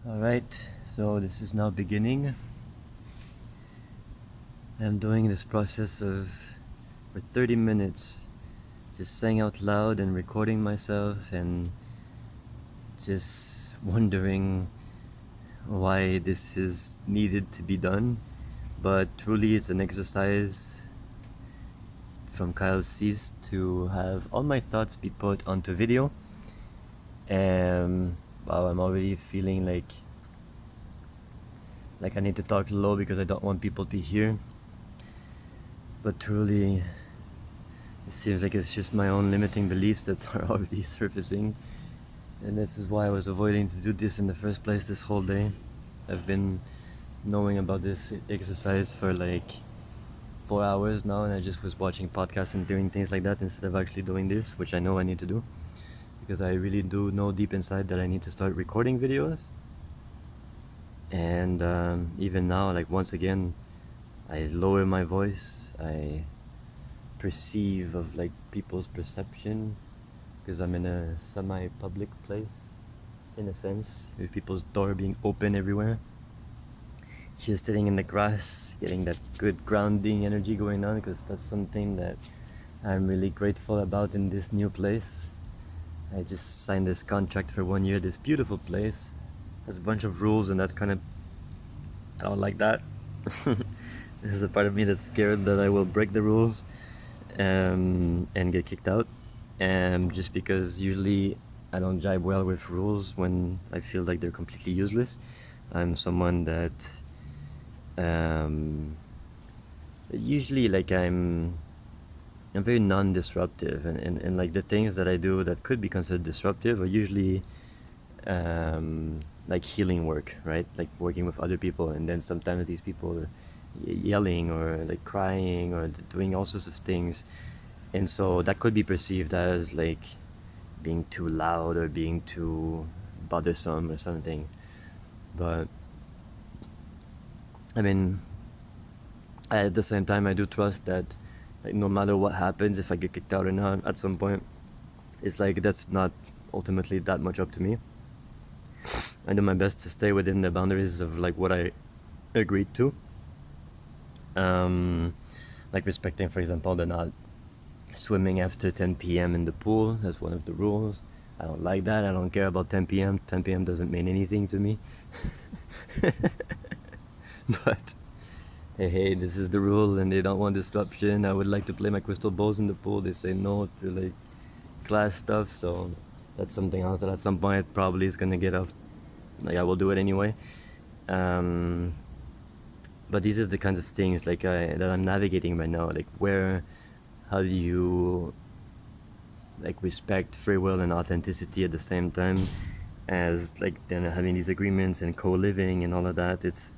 Alright, so this is now beginning. I'm doing this process of for 30 minutes just saying out loud and recording myself and just wondering why this is needed to be done. But truly, it's an exercise from Kyle Cease to have all my thoughts be put onto video. And wow, I'm already feeling like I need to talk low because I don't want people to hear. But truly, it seems like it's just my own limiting beliefs that are already surfacing. And this is why I was avoiding to do this in the first place this whole day. I've been knowing about this exercise for like 4 hours now, and I just was watching podcasts and doing things like that instead of actually doing this, which I know I need to do. Because I really do know deep inside that I need to start recording videos. And even now, like once again, I lower my voice. I perceive of like people's perception because I'm in a semi-public place in a sense, with people's door being open everywhere. Just sitting in the grass, getting that good grounding energy going on, because that's something that I'm really grateful about in this new place. I just signed this contract for 1 year. This beautiful place has a bunch of rules, and that kind of, I don't like that. This is a part of me that's scared that I will break the rules and get kicked out. Just because usually I don't jive well with rules when I feel like they're completely useless. I'm someone that usually like I'm very non-disruptive, and like the things that I do that could be considered disruptive are usually like healing work, right? Like working with other people, and then sometimes these people are yelling or like crying or doing all sorts of things, and so that could be perceived as like being too loud or being too bothersome or something. But I mean, at the same time, I do trust that like no matter what happens, if I get kicked out or not at some point, it's like that's not ultimately that much up to me. I do my best to stay within the boundaries of like what I agreed to. Like respecting, for example, the not swimming after 10 p.m. in the pool. That's one of the rules. I don't like that. I don't care about 10 p.m. 10 p.m. doesn't mean anything to me. But hey, this is the rule, and they don't want disruption. I would like to play my crystal balls in the pool. They say no to like class stuff, so that's something else that at some point probably is gonna get off. Like I will do it anyway. But these are the kinds of things like that I'm navigating right now. Like how do you like respect free will and authenticity at the same time as like then having these agreements and co-living and all of that. It's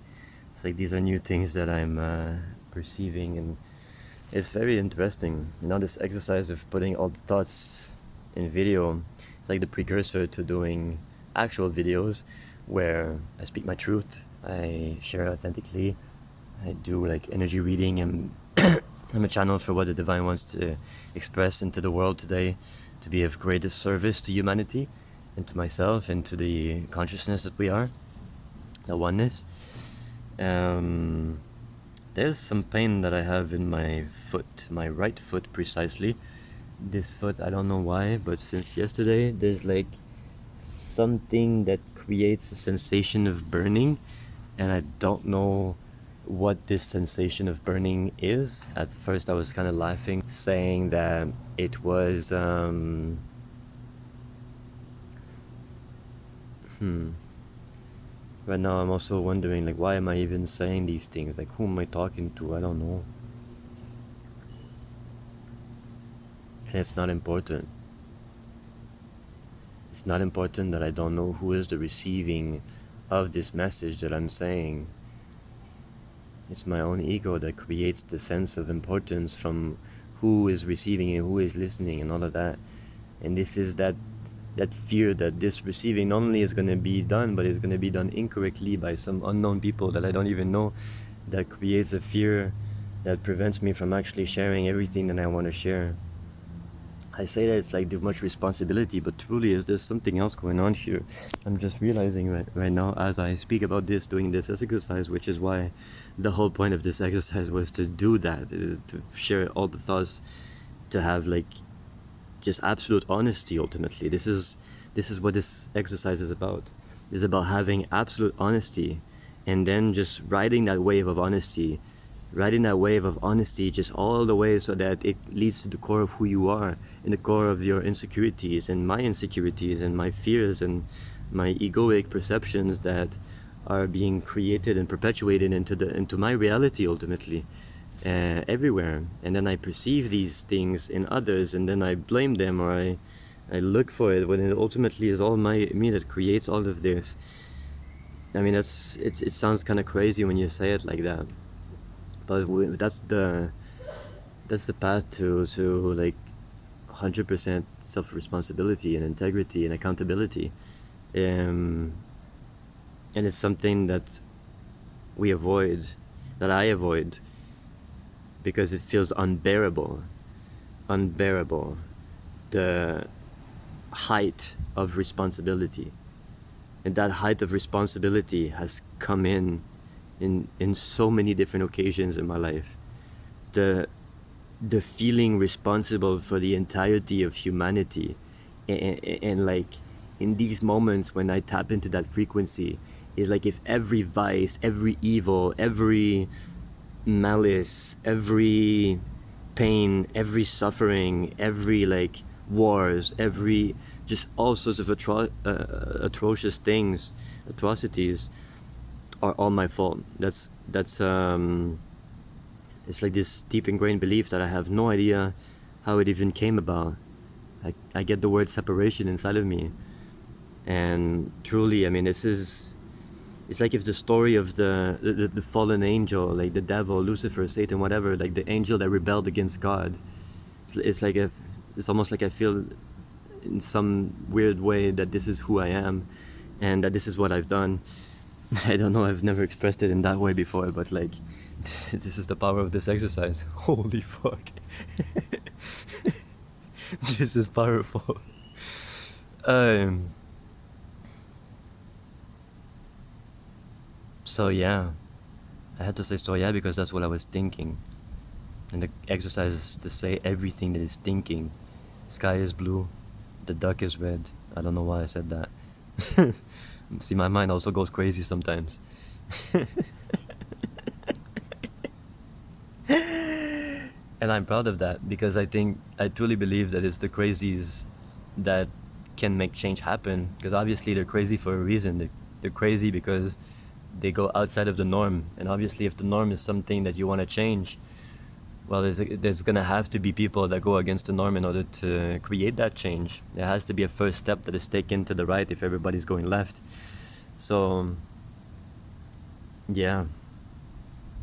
like these are new things that I'm perceiving, and it's very interesting. This exercise of putting all the thoughts in video, it's like the precursor to doing actual videos where I speak my truth, I share authentically, I do like energy reading, and I'm a channel for what the divine wants to express into the world today, to be of greatest service to humanity and to myself and to the consciousness that we are, the oneness. There's some pain that I have in my foot, my right foot precisely. This foot, I don't know why, but since yesterday, there's like something that creates a sensation of burning, and I don't know what this sensation of burning is. At first, I was kind of laughing, saying that it was Right now, I'm also wondering, like, why am I even saying these things? Like, who am I talking to? I don't know. And it's not important. It's not important that I don't know who is the receiving of this message that I'm saying. It's my own ego that creates the sense of importance from who is receiving and who is listening and all of that. And this is that fear that this receiving not only is going to be done, but it's going to be done incorrectly by some unknown people that I don't even know, that creates a fear that prevents me from actually sharing everything that I want to share. I say that it's like too much responsibility, but truly is there something else going on here? I'm just realizing right now as I speak about this, doing this exercise, which is why the whole point of this exercise was to do that, to share all the thoughts, to have like just absolute honesty. Ultimately, this is what this exercise is about. It's about having absolute honesty, and then just riding that wave of honesty, just all the way, so that it leads to the core of who you are, and the core of your insecurities and my insecurities and my fears and my egoic perceptions that are being created and perpetuated into my reality ultimately, everywhere. And then I perceive these things in others, and then I blame them, or I look for it, when it ultimately is all me that creates all of this. I mean, it sounds kind of crazy when you say it like that, but that's the path to like 100% self-responsibility and integrity and accountability. And it's something that I avoid, because it feels unbearable, the height of responsibility. And that height of responsibility has come in so many different occasions in my life. The feeling responsible for the entirety of humanity, and like in these moments when I tap into that frequency, is like if every vice, every evil, every malice, every pain, every suffering, every like wars, every just all sorts of atrocious things, atrocities, are all my fault. That's it's like this deep ingrained belief that I have no idea how it even came about. I get the word separation inside of me, and truly, I mean, it's like if the story of the fallen angel, like the devil, Lucifer, Satan, whatever, like the angel that rebelled against God. It's almost like I feel in some weird way that this is who I am, and that this is what I've done. I don't know, I've never expressed it in that way before, but like this is the power of this exercise. Holy fuck. This is powerful. So yeah, I had to say so yeah because that's what I was thinking. And the exercise is to say everything that is thinking. Sky is blue, the duck is red. I don't know why I said that. See, my mind also goes crazy sometimes. And I'm proud of that, because I truly believe that it's the crazies that can make change happen. Because obviously they're crazy for a reason. They're crazy because they go outside of the norm. And obviously if the norm is something that you want to change, well, there's gonna have to be people that go against the norm in order to create that change. There has to be a first step that is taken to the right if everybody's going left. So yeah,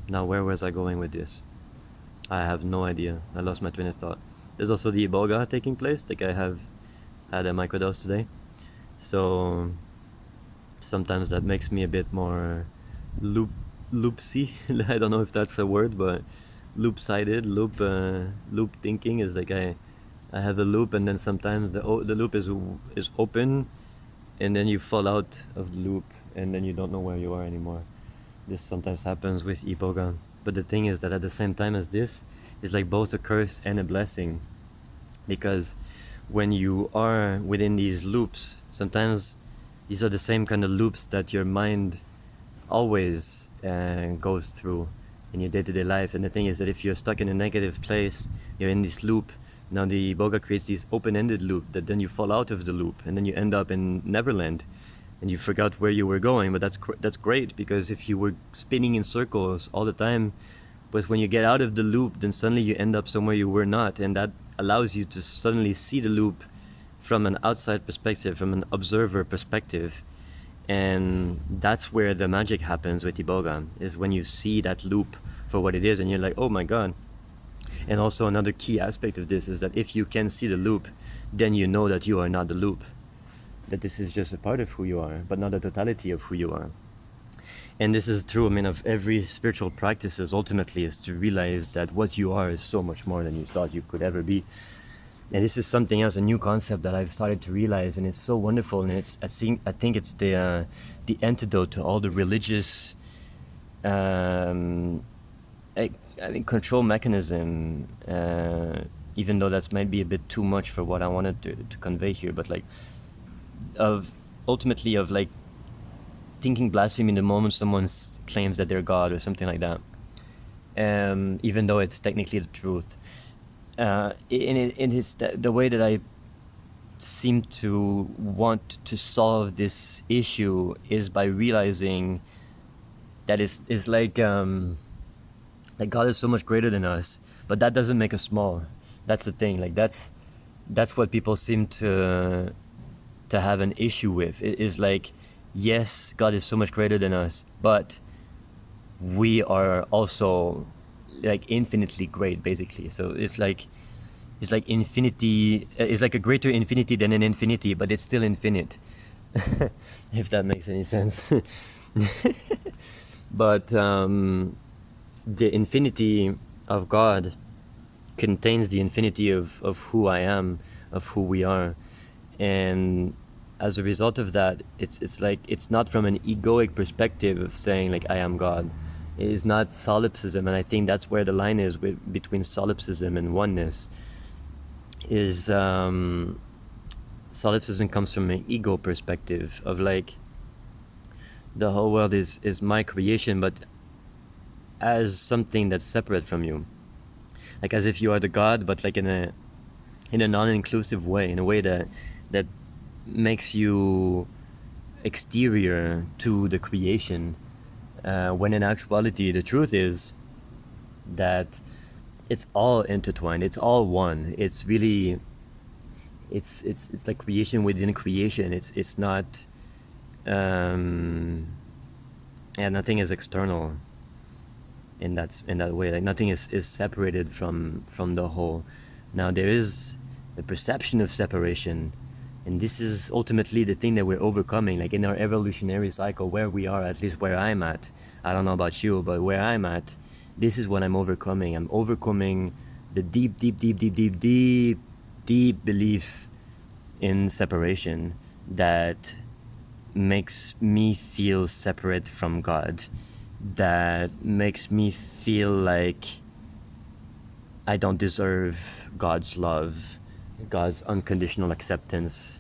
now where was I going with this? I have no idea. I lost my train of thought. There's also the Iboga taking place. Like, I have had a microdose today, so sometimes that makes me a bit more loopsy. I don't know if that's a word, but loop-sided, loop thinking is like I have a loop, and then sometimes the loop is open, and then you fall out of the loop, and then you don't know where you are anymore. This sometimes happens with Iboga. But the thing is that at the same time as this, it's like both a curse and a blessing. Because when you are within these loops, sometimes these are the same kind of loops that your mind always goes through in your day-to-day life. And the thing is that if you're stuck in a negative place, you're in this loop. Now the Iboga creates this open-ended loop that then you fall out of the loop, and then you end up in Neverland. And you forgot where you were going, but that's great, because if you were spinning in circles all the time, but when you get out of the loop, then suddenly you end up somewhere you were not, and that allows you to suddenly see the loop from an outside perspective, from an observer perspective. And that's where the magic happens with Iboga, is when you see that loop for what it is, and you're like, oh my god. And also another key aspect of this is that if you can see the loop, then you know that you are not the loop. That this is just a part of who you are, but not the totality of who you are. And this is true, I mean, of every spiritual practices ultimately, is to realize that what you are is so much more than you thought you could ever be. And this is something else, a new concept that I've started to realize, and it's so wonderful. And I think it's the antidote to all the religious, um, I mean, control mechanism. Even though that might be a bit too much for what I wanted to convey here, but like of ultimately of like thinking blasphemy the moment someone claims that they're God or something like that, even though it's technically the truth. In the way that I seem to want to solve this issue is by realizing that it's like God is so much greater than us, but that doesn't make us small. That's the thing. Like that's what people seem to have an issue with. It is like, yes, God is so much greater than us, but we are also like infinitely great, basically. So it's like infinity. It's like a greater infinity than an infinity, but it's still infinite. If that makes any sense. But the infinity of God contains the infinity of who I am, of who we are. And as a result of that, it's like, it's not from an egoic perspective of saying like I am God. It is not solipsism, and I think that's where the line is between solipsism and oneness. Is solipsism comes from an ego perspective of like the whole world is my creation, but as something that's separate from you, like as if you are the God, but like in a non-inclusive way, in a way that makes you exterior to the creation, when in actuality the truth is that it's all intertwined, it's all one. It's really, it's like creation within creation. It's not, and nothing is external in that way. Like nothing is separated from the whole. Now there is the perception of separation, and this is ultimately the thing that we're overcoming, like in our evolutionary cycle, where we are, at least where I'm at. I don't know about you, but where I'm at, this is what I'm overcoming. I'm overcoming the deep belief in separation that makes me feel separate from God, that makes me feel like I don't deserve God's love, God's unconditional acceptance,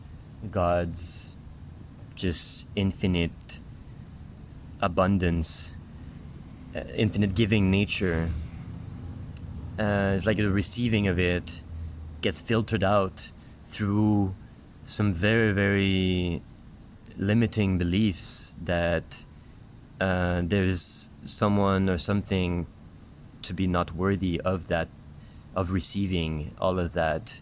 God's just infinite abundance, infinite giving nature. It's like the receiving of it gets filtered out through some very, very limiting beliefs that there's someone or something to be not worthy of that, of receiving all of that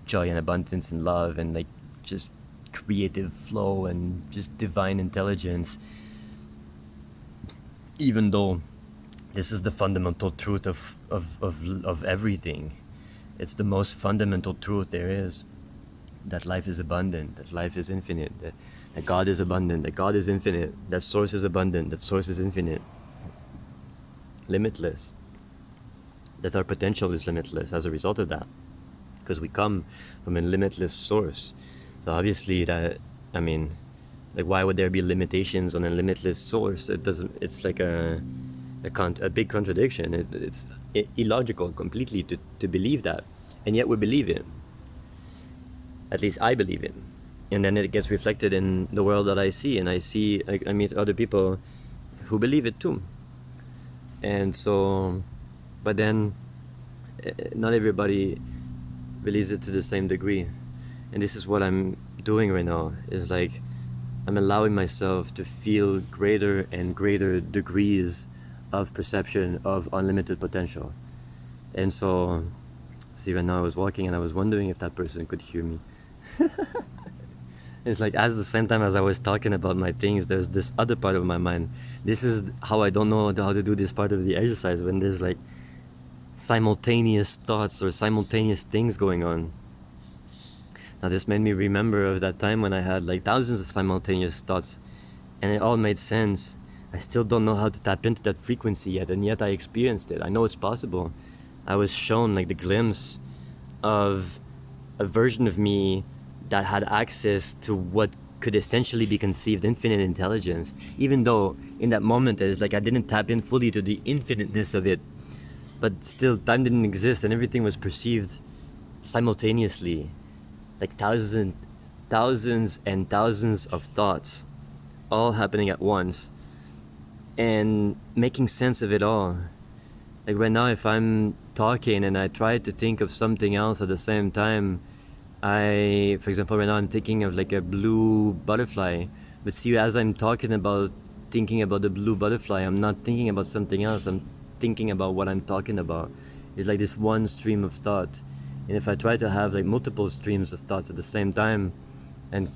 joy and abundance and love and like just creative flow and just divine intelligence, even though this is the fundamental truth of everything. It's the most fundamental truth there is, that life is abundant, that life is infinite, that God is abundant, that God is infinite, that source is abundant, that source is infinite, limitless, that our potential is limitless as a result of that, because we come from a limitless source. So obviously that, I mean, like why would there be limitations on a limitless source? It doesn't, it's like a big contradiction. It's illogical completely to believe that, and yet we believe it. At least I believe it, and then it gets reflected in the world that I see, and I meet other people who believe it too. And so, but then not everybody believes it to the same degree, and this is what I'm doing right now, is like I'm allowing myself to feel greater and greater degrees of perception of unlimited potential. And so, see, right now I was walking and I was wondering if that person could hear me. It's like, at the same time as I was talking about my things, there's this other part of my mind. This is how I don't know how to do this part of the exercise, when there's like simultaneous thoughts or simultaneous things going on. Now this made me remember of that time when I had like thousands of simultaneous thoughts, and it all made sense. I still don't know how to tap into that frequency yet, and yet I experienced it. I know it's possible. I was shown like the glimpse of a version of me that had access to what could essentially be conceived infinite intelligence, even though in that moment it's like I didn't tap in fully to the infiniteness of it, but still time didn't exist and everything was perceived simultaneously, like thousands and thousands of thoughts all happening at once and making sense of it all. Like right now, if I'm talking and I try to think of something else at the same time, for example, right now I'm thinking of like a blue butterfly, but see, as I'm talking about thinking about the blue butterfly, I'm not thinking about something else. I'm thinking about what I'm talking about. It's like this one stream of thought. And if I try to have like multiple streams of thoughts at the same time and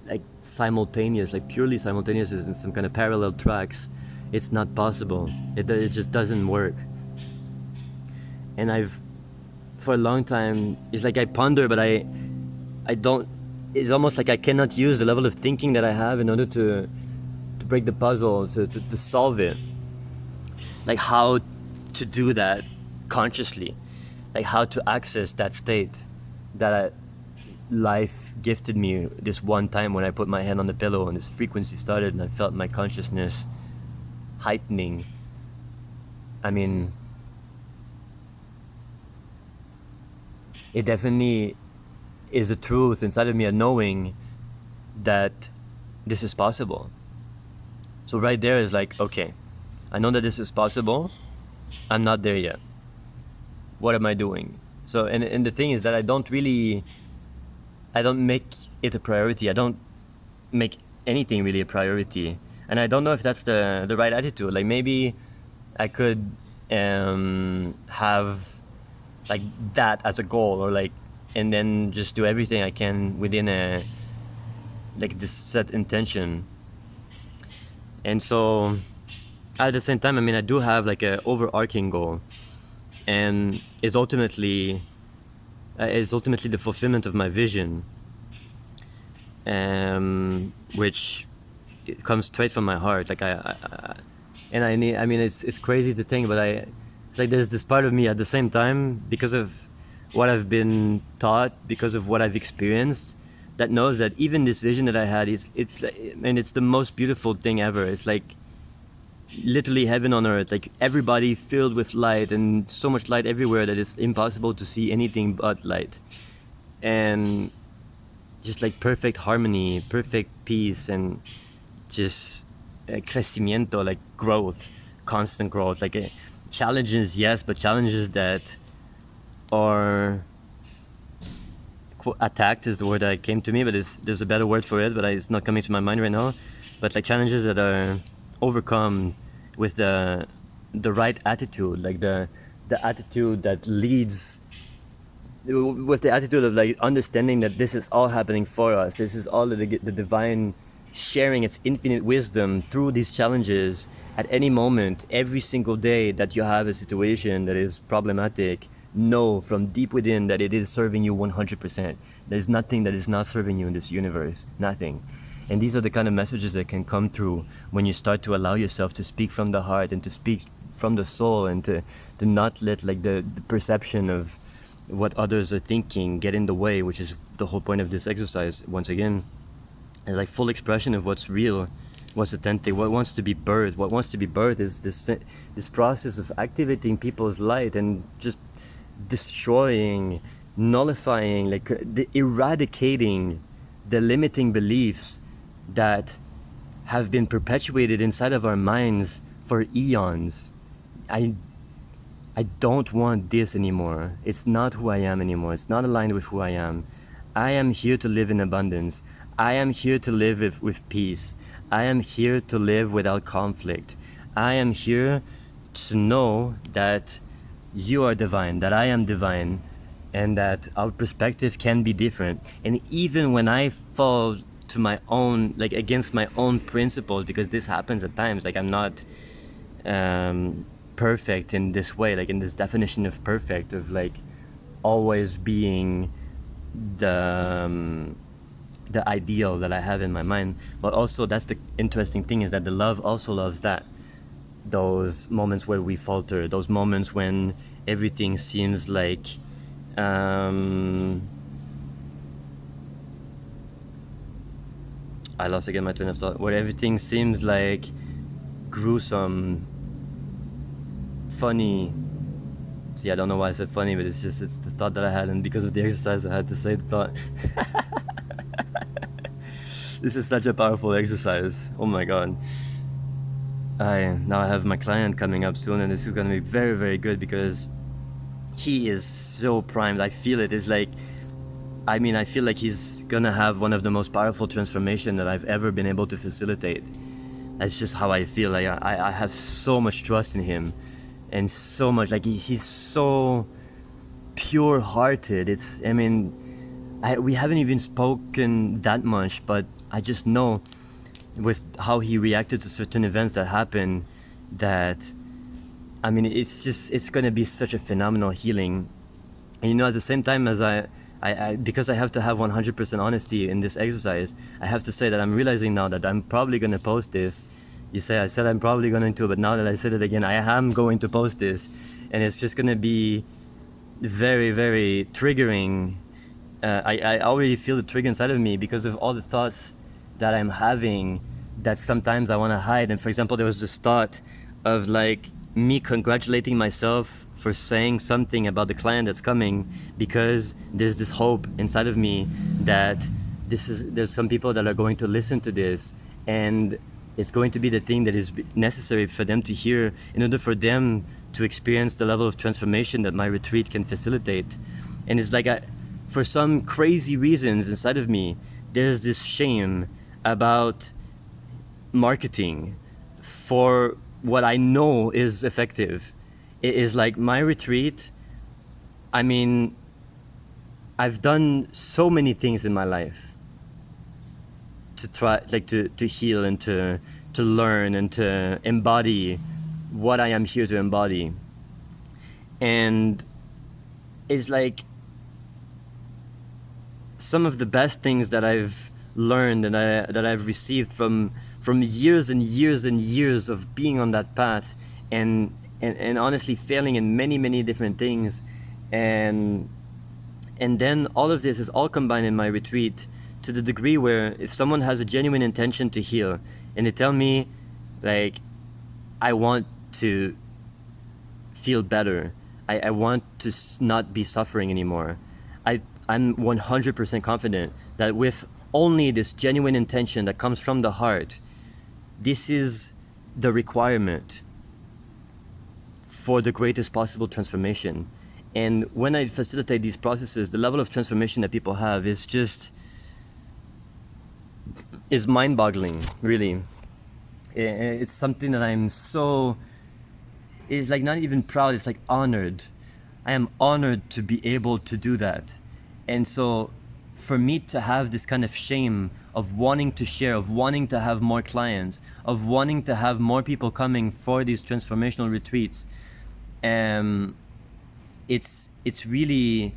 like simultaneous, like purely simultaneous in some kind of parallel tracks, it's not possible. It just doesn't work. And for a long time, it's like I ponder, but I don't, it's almost like I cannot use the level of thinking that I have in order to break the puzzle, to solve it. Like how to do that consciously, like how to access that state that life gifted me this one time when I put my head on the pillow and this frequency started and I felt my consciousness heightening. I mean, it definitely is a truth inside of me, a knowing that this is possible. So right there is like, okay, I know that this is possible. I'm not there yet. What am I doing? So, and the thing is that I don't make it a priority. I don't make anything really a priority. And I don't know if that's the right attitude. Like maybe I could have like that as a goal, or like, and then just do everything I can within like this set intention. And so at the same time, I mean, I do have like a overarching goal, and is ultimately the fulfillment of my vision, which it comes straight from my heart. Like I mean, it's crazy to think, but it's like there's this part of me at the same time, because of what I've been taught, because of what I've experienced, that knows that even this vision that I had, it's the most beautiful thing ever. It's like literally heaven on earth, like everybody filled with light, and so much light everywhere that it's impossible to see anything but light, and just like perfect harmony, perfect peace, and just crecimiento, like growth, constant growth, like challenges, yes, but challenges that are attacked is the word that came to me, but there's a better word for it, but it's not coming to my mind right now. But like challenges that are overcome with the right attitude, like the attitude that leads, with the attitude of like understanding that this is all happening for us. This is all the divine sharing its infinite wisdom through these challenges at any moment, every single day that you have a situation that is problematic. Know from deep within that it is serving you 100%. There's nothing that is not serving you in this universe. Nothing. And these are the kind of messages that can come through when you start to allow yourself to speak from the heart and to speak from the soul, and to not let like the perception of what others are thinking get in the way, which is the whole point of this exercise. Once again, and like full expression of what's real, what's authentic, what wants to be birthed. What wants to be birthed is this process of activating people's light and just destroying, nullifying, like eradicating the limiting beliefs that have been perpetuated inside of our minds for eons. I don't want this anymore. It's not who I am anymore. It's not aligned with who I am. I am here to live in abundance. I am here to live with peace. I am here to live without conflict. I am here to know that you are divine, that I am divine, and that our perspective can be different. And even when I fall to my own, like against my own principles, because this happens at times, like I'm not perfect in this way, like in this definition of perfect, of like always being the ideal that I have in my mind. But also that's the interesting thing, is that the love also loves that. Those moments where we falter, those moments when everything seems like I lost again my train of thought. Where everything seems like gruesome, funny. See, I don't know why I said funny, but it's the thought that I had, and because of the exercise, I had to say the thought. This is such a powerful exercise. Oh my god. Now I have my client coming up soon, and this is gonna be very, very good because he is so primed. I feel it. It's like, I mean, I feel like he's gonna have one of the most powerful transformation that I've ever been able to facilitate. That's just how I feel. Like I have so much trust in him, and so much, like he's so pure-hearted. It's, I mean, we haven't even spoken that much, but I just know with how he reacted to certain events that happened that, I mean, it's gonna be such a phenomenal healing. And you know, at the same time as I because I have to have 100% honesty in this exercise, I have to say that I'm realizing now that I'm probably gonna post this. I said I'm probably going to, but now that I said it again, I am going to post this, and it's just gonna be very, very triggering. I already feel the trigger inside of me because of all the thoughts that I'm having that sometimes I want to hide. And for example, there was this thought of like me congratulating myself for saying something about the client that's coming, because there's this hope inside of me that there's some people that are going to listen to this, and it's going to be the thing that is necessary for them to hear in order for them to experience the level of transformation that my retreat can facilitate. And it's like, for some crazy reasons inside of me, there's this shame about marketing for what I know is effective. It is like my retreat, I mean, I've done so many things in my life to try, like to heal and to learn and to embody what I am here to embody. And it's like some of the best things that I've learned and that I've received from years and years and years of being on that path, and honestly failing in many, many different things, and then all of this is all combined in my retreat, to the degree where if someone has a genuine intention to heal and they tell me like, I want to feel better, I want to not be suffering anymore, I'm 100% confident that with only this genuine intention that comes from the heart, this is the requirement for the greatest possible transformation. And when I facilitate these processes, the level of transformation that people have is mind-boggling, really. It's something that I'm so, it's like not even proud, it's like honored. I am honored to be able to do that. And so for me to have this kind of shame of wanting to share, of wanting to have more clients, of wanting to have more people coming for these transformational retreats, it's really,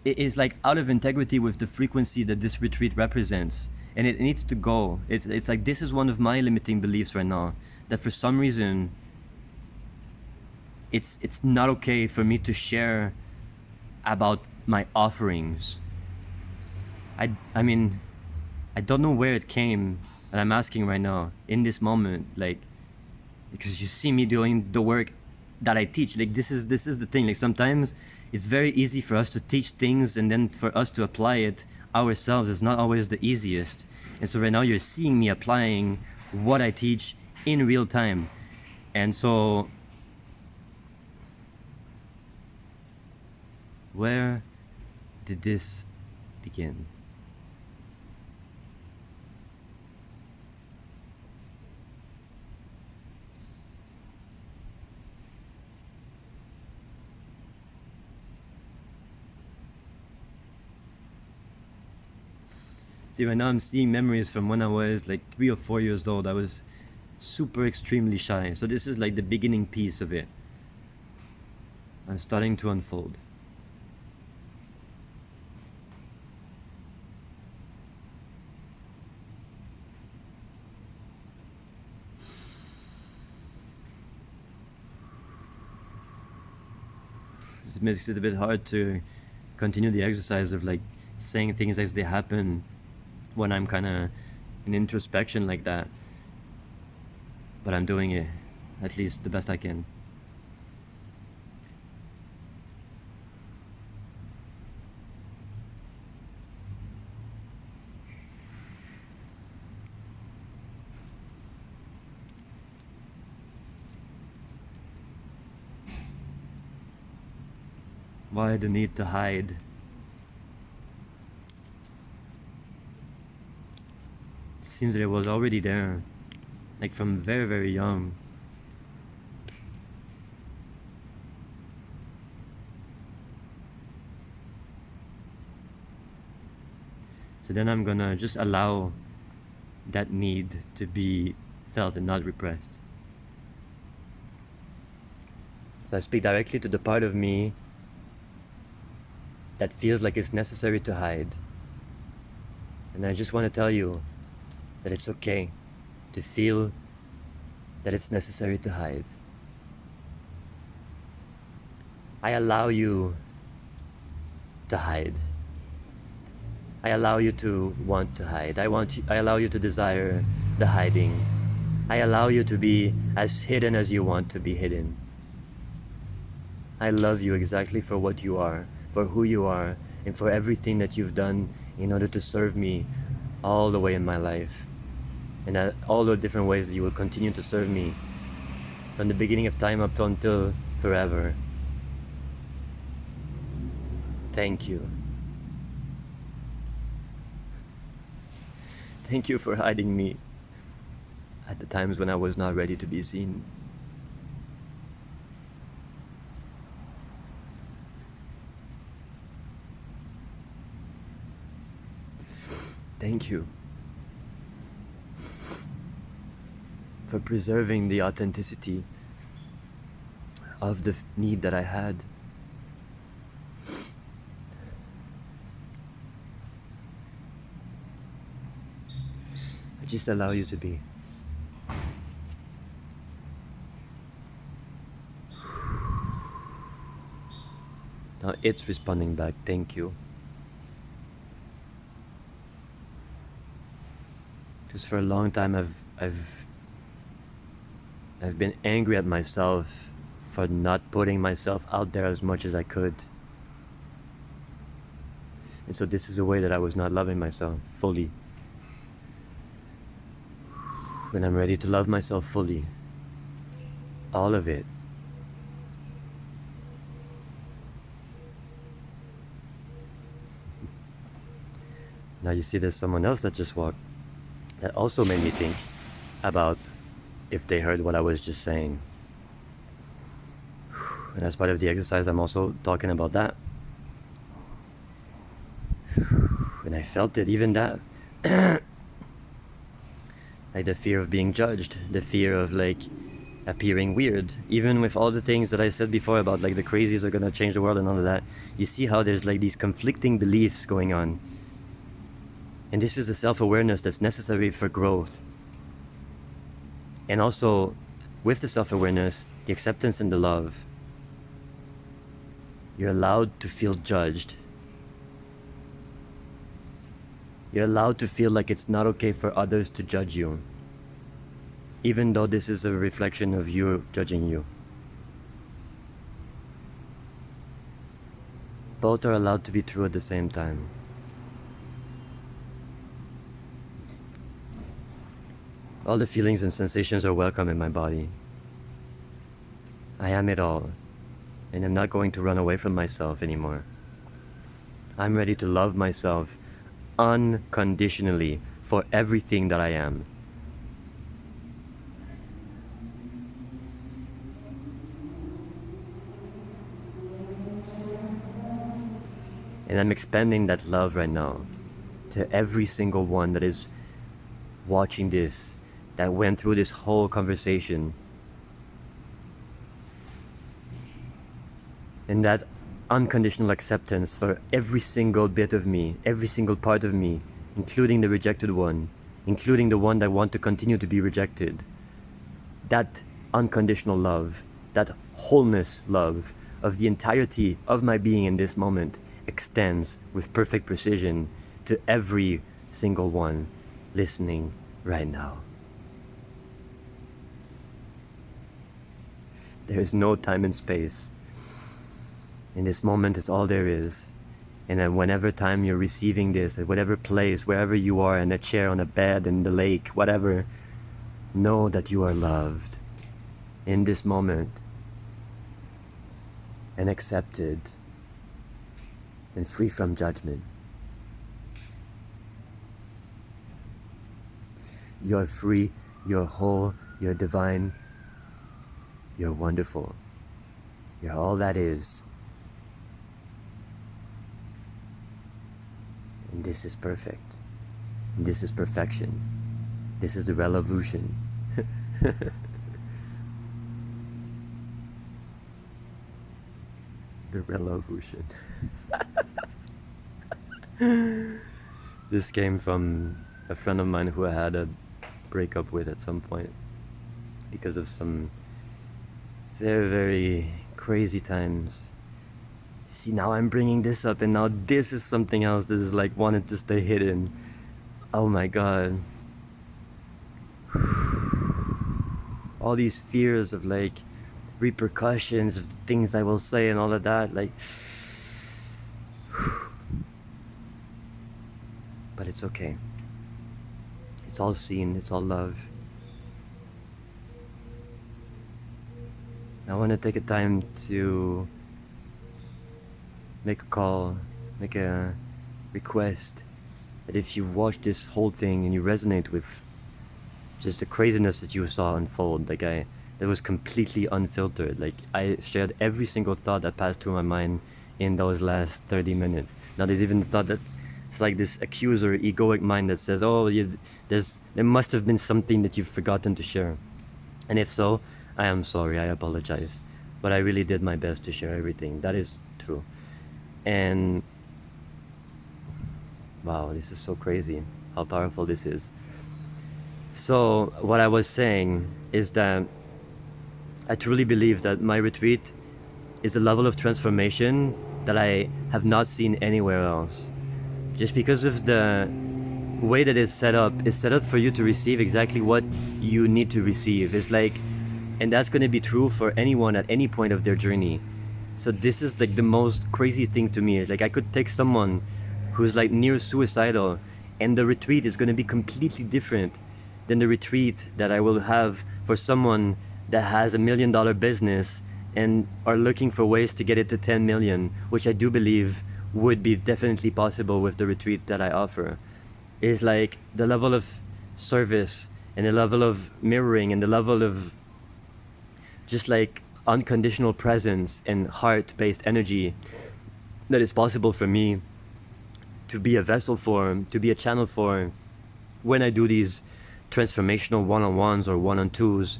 it is like out of integrity with the frequency that this retreat represents, and it needs to go. It's like, this is one of my limiting beliefs right now, that for some reason it's not okay for me to share about my offerings. I mean, I don't know where it came, and I'm asking right now in this moment, like, because you see me doing the work that I teach. Like, this is the thing, like sometimes it's very easy for us to teach things, and then for us to apply it ourselves is not always the easiest. And so right now you're seeing me applying what I teach in real time. And so where did this begin? See, right now I'm seeing memories from when I was like 3 or 4 years old. I was super extremely shy. So this is like the beginning piece of it. I'm starting to unfold. It makes it a bit hard to continue the exercise of like saying things as they happen when I'm kind of in introspection like that. But I'm doing it at least the best I can. Why the need to hide? Seems that it was already there, like from very, very young. So then I'm gonna just allow that need to be felt and not repressed. So I speak directly to the part of me that feels like it's necessary to hide. And I just want to tell you that it's okay to feel that it's necessary to hide. I allow you to hide. I allow you to want to hide. I allow you to desire the hiding. I allow you to be as hidden as you want to be hidden. I love you exactly for what you are, for who you are, and for everything that you've done in order to serve me all the way in my life. And all the different ways that you will continue to serve me from the beginning of time up until forever. Thank you. Thank you for hiding me at the times when I was not ready to be seen. Thank you for preserving the authenticity of the need that I had. I just allow you to be. Now it's responding back, thank you. Because for a long time I've been angry at myself for not putting myself out there as much as I could. And so this is a way that I was not loving myself fully. When I'm ready to love myself fully, all of it, now you see there's someone else that just walked that also made me think about if they heard what I was just saying. And as part of the exercise, I'm also talking about that. And I felt it, even that. Like the fear of being judged, the fear of like appearing weird, even with all the things that I said before about like the crazies are gonna change the world and all of that. You see how there's like these conflicting beliefs going on. And this is the self-awareness that's necessary for growth. And also, with the self-awareness, the acceptance and the love, you're allowed to feel judged. You're allowed to feel like it's not okay for others to judge you, even though this is a reflection of you judging you. Both are allowed to be true at the same time. All the feelings and sensations are welcome in my body. I am it all, and I'm not going to run away from myself anymore. I'm ready to love myself unconditionally for everything that I am. And I'm expanding that love right now to every single one that is watching this, that went through this whole conversation. And that unconditional acceptance for every single bit of me, every single part of me, including the rejected one, including the one that want to continue to be rejected. That unconditional love, that wholeness love of the entirety of my being in this moment extends with perfect precision to every single one listening right now. There is no time and space. In this moment is all there is. And then whenever time you're receiving this, at whatever place, wherever you are, in a chair, on a bed, in the lake, whatever, know that you are loved in this moment and accepted and free from judgment. You're free, you're whole, you're divine, you're wonderful. You're all that is. And this is perfect. And this is perfection. This is the revolution. The revolution. This came from a friend of mine who I had a breakup with at some point because of some very, very crazy times. See, now I'm bringing this up, and now this is something else that is like wanted to stay hidden. Oh my god. All these fears of like repercussions of the things I will say and all of that, like. But it's okay. It's all seen, it's all love. I want to take a time to make a call, make a request that if you've watched this whole thing and you resonate with just the craziness that you saw unfold, like that was completely unfiltered. Like I shared every single thought that passed through my mind in those last 30 minutes. Now there's even the thought that it's like this accuser, egoic mind that says, oh, there must have been something that you've forgotten to share. And if so, I am sorry, I apologize. But I really did my best to share everything. That is true. And wow, this is so crazy how powerful this is. So what I was saying is that I truly believe that my retreat is a level of transformation that I have not seen anywhere else. Just because of the way that it's set up for you to receive exactly what you need to receive. It's like, and that's going to be true for anyone at any point of their journey. So this is like the most crazy thing to me. It's like I could take someone who's like near suicidal, and the retreat is going to be completely different than the retreat that I will have for someone that has $1 million business and are looking for ways to get it to 10 million, which I do believe would be definitely possible with the retreat that I offer. Is like the level of service and the level of mirroring and the level of just like unconditional presence and heart-based energy that is possible for me to be a vessel for, to be a channel for when I do these transformational one-on-ones or one-on-twos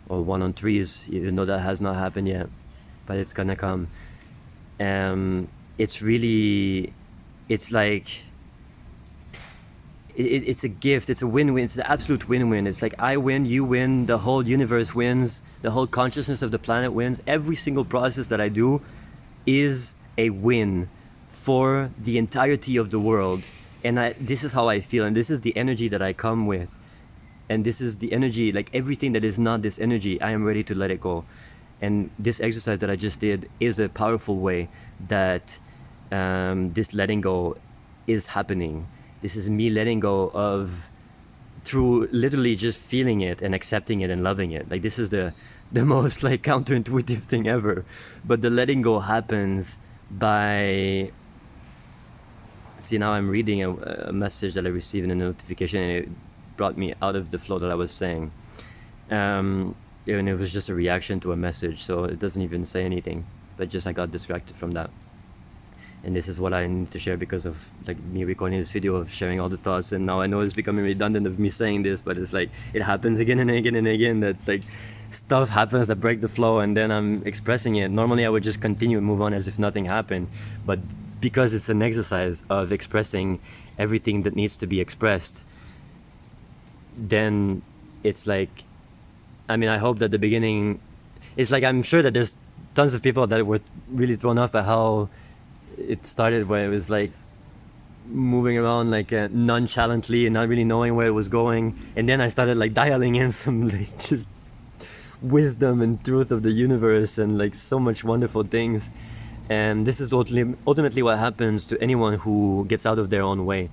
or one-on-threes, even though that has not happened yet, but it's gonna come. It's really, it's like, it's a gift, it's a win-win, it's the absolute win-win. It's like I win, you win, the whole universe wins, the whole consciousness of the planet wins. Every single process that I do is a win for the entirety of the world. And this is how I feel, and this is the energy that I come with. And this is the energy, like everything that is not this energy, I am ready to let it go. And this exercise that I just did is a powerful way that this letting go is happening. This is me letting go of, through literally just feeling it and accepting it and loving it. Like this is the most like counterintuitive thing ever. But the letting go happens by, see, now I'm reading a message that I received in a notification, and it brought me out of the flow that I was saying. And it was just a reaction to a message, so it doesn't even say anything, but just I got distracted from that. And this is what I need to share because of like me recording this video of sharing all the thoughts. And now I know it's becoming redundant of me saying this, but it's like it happens again and again and again. That's like stuff happens that break the flow, and then I'm expressing it. Normally I would just continue and move on as if nothing happened, but because it's an exercise of expressing everything that needs to be expressed, then it's like, I mean, I hope that the beginning, it's like I'm sure that there's tons of people that were really thrown off by how it started, where it was like moving around like nonchalantly and not really knowing where it was going. And then I started like dialing in some like just wisdom and truth of the universe and like so much wonderful things. And this is ultimately what happens to anyone who gets out of their own way.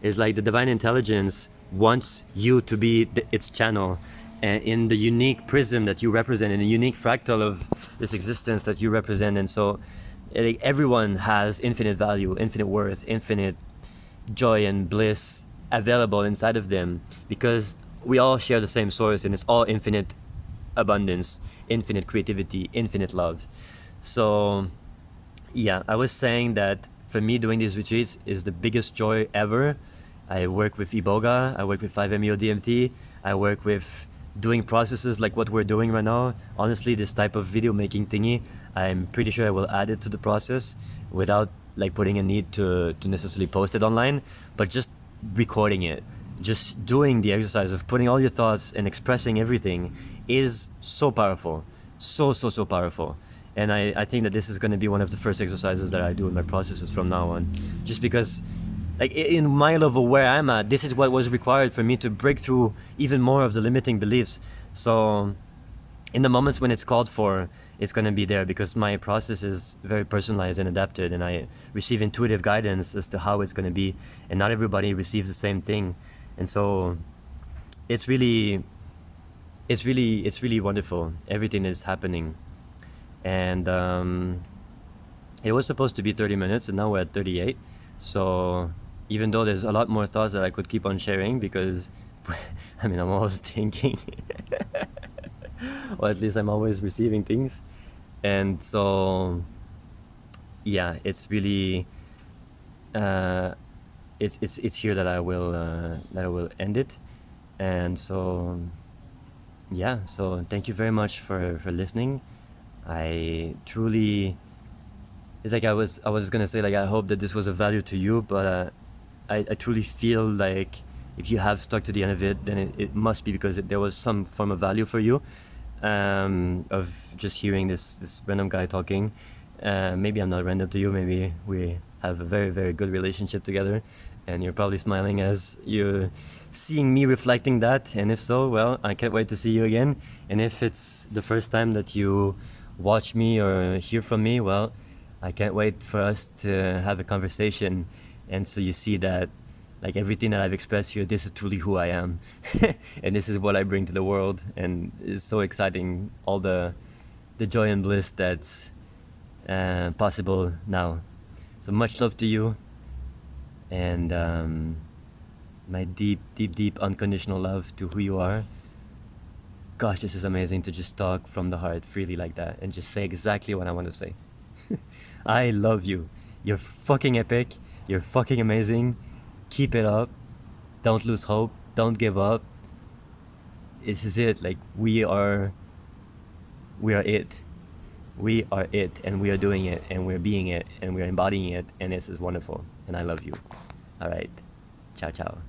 Is like the divine intelligence wants you to be its channel, and in the unique prism that you represent, in the unique fractal of this existence that you represent. And so like, everyone has infinite value, infinite worth, infinite joy and bliss available inside of them, because we all share the same source, and it's all infinite abundance, infinite creativity, infinite love. So yeah, I was saying that for me, doing these retreats is the biggest joy ever. I work with Iboga, I work with 5-MeO DMT, I work with doing processes like what we're doing right now. Honestly, this type of video making thingy, I'm pretty sure I will add it to the process without like putting a need to necessarily post it online, but just recording it, just doing the exercise of putting all your thoughts and expressing everything is so powerful, so powerful. And I think that this is going to be one of the first exercises that I do in my processes from now on, just because like in my level where I'm at, this is what was required for me to break through even more of the limiting beliefs. So in the moments when it's called for, it's going to be there, because my process is very personalized and adapted, and I receive intuitive guidance as to how it's going to be, and not everybody receives the same thing. And so it's really wonderful. Everything is happening. And it was supposed to be 30 minutes, and now we're at 38. So even though there's a lot more thoughts that I could keep on sharing, because I mean, I'm always thinking or at least I'm always receiving things. And so yeah, it's really it's here that I will end it. And so yeah, so thank you very much for listening. I truly, it's like I was gonna say, like, I hope that this was of value to you, but I truly feel like if you have stuck to the end of it, then it must be because there was some form of value for you, of just hearing this random guy talking. Maybe I'm not random to you, maybe we have a very, very good relationship together, and you're probably smiling as you're seeing me reflecting that. And if so, well, I can't wait to see you again. And if it's the first time that you watch me or hear from me, well, I can't wait for us to have a conversation. And so you see that, like, everything that I've expressed here, this is truly who I am. And this is what I bring to the world. And it's so exciting, all the joy and bliss that's possible now. So much love to you. And my deep, deep, deep unconditional love to who you are. Gosh, this is amazing to just talk from the heart freely like that and just say exactly what I want to say. I love you. You're fucking epic. You're fucking amazing. Keep it up. Don't lose hope. Don't give up. This is it. Like, we are it. We are it, and we are doing it, and we're being it, and we're embodying it, and this is wonderful. And I love you. All right. Ciao, ciao.